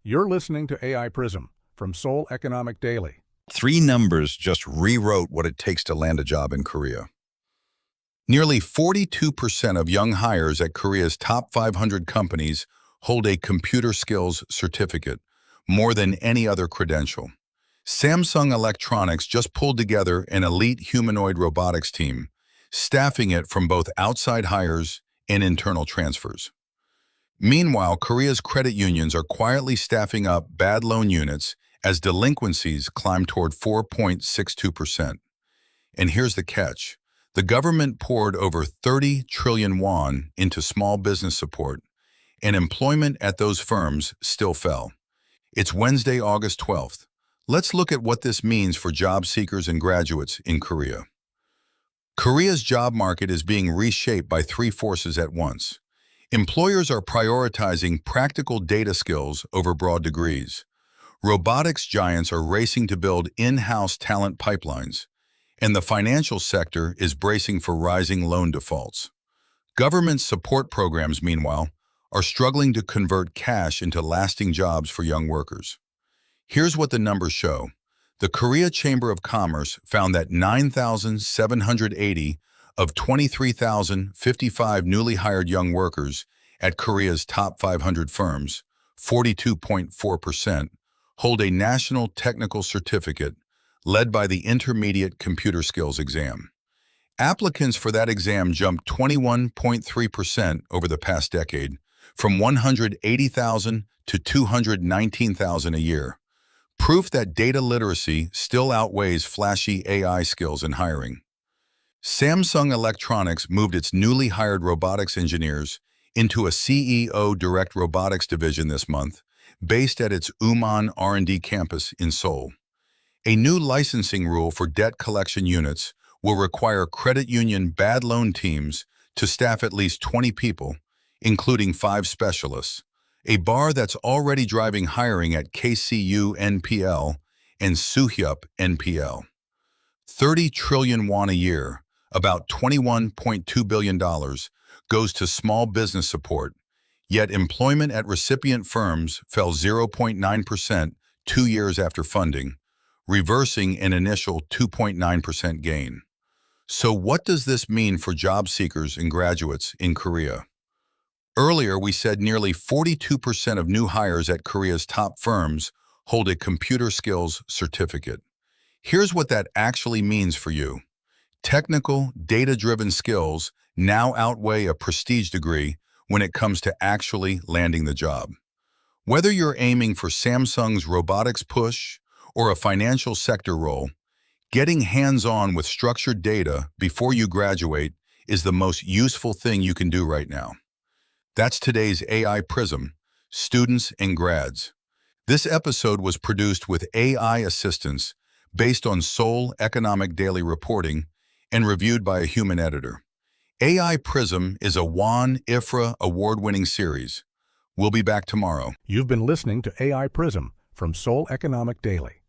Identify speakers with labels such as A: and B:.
A: You're listening to AI Prism from Seoul Economic Daily.
B: Three numbers just rewrote what it takes to land a job in Korea. Nearly 42% of young hires at Korea's top 500 companies hold a computer skills certificate, more than any other credential. Samsung Electronics just pulled together an elite humanoid robotics team, staffing it from both outside hires and internal transfers. Meanwhile, Korea's credit unions are quietly staffing up bad loan units as delinquencies climb toward 4.62%. And here's the catch. The government poured over 30 trillion won into small business support, and employment at those firms still fell. It's Wednesday, August 12th. Let's look at what this means for job seekers and graduates in Korea. Korea's job market is being reshaped by three forces at once. Employers are prioritizing practical data skills over broad degrees. Robotics giants are racing to build in-house talent pipelines, and the financial sector is bracing for rising loan defaults. Government support programs, meanwhile, are struggling to convert cash into lasting jobs for young workers. Here's what the numbers show. The Korea Chamber of Commerce found that 9,780 of 23,055 newly hired young workers at Korea's top 500 firms, 42.4%, hold a national technical certificate led by the Intermediate Computer Skills exam. Applicants for that exam jumped 21.3% over the past decade, from 180,000 to 219,000 a year. Proof that data literacy still outweighs flashy AI skills in hiring. Samsung Electronics moved its newly hired robotics engineers into a CEO Direct Robotics division this month, based at its Uman R&D campus in Seoul. A new licensing rule for debt collection units will require credit union bad loan teams to staff at least 20 people, including 5 specialists, a bar that's already driving hiring at KCU NPL and Suhyup NPL. 30 trillion won a year, about $21.2 billion, goes to small business support, yet employment at recipient firms fell 0.9% 2 years after funding, reversing an initial 2.9% gain. So what does this mean for job seekers and graduates in Korea? Earlier, we said nearly 42% of new hires at Korea's top firms hold a computer skills certificate. Here's what that actually means for you. Technical, data-driven skills now outweigh a prestige degree when it comes to actually landing the job. Whether you're aiming for Samsung's robotics push or a financial sector role, getting hands-on with structured data before you graduate is the most useful thing you can do right now. That's today's AI Prism, students and grads. This episode was produced with AI assistance based on Seoul Economic Daily reporting and reviewed by a human editor. AI Prism is a WAN-IFRA award-winning series. We'll be back tomorrow.
A: You've been listening to AI Prism from Seoul Economic Daily.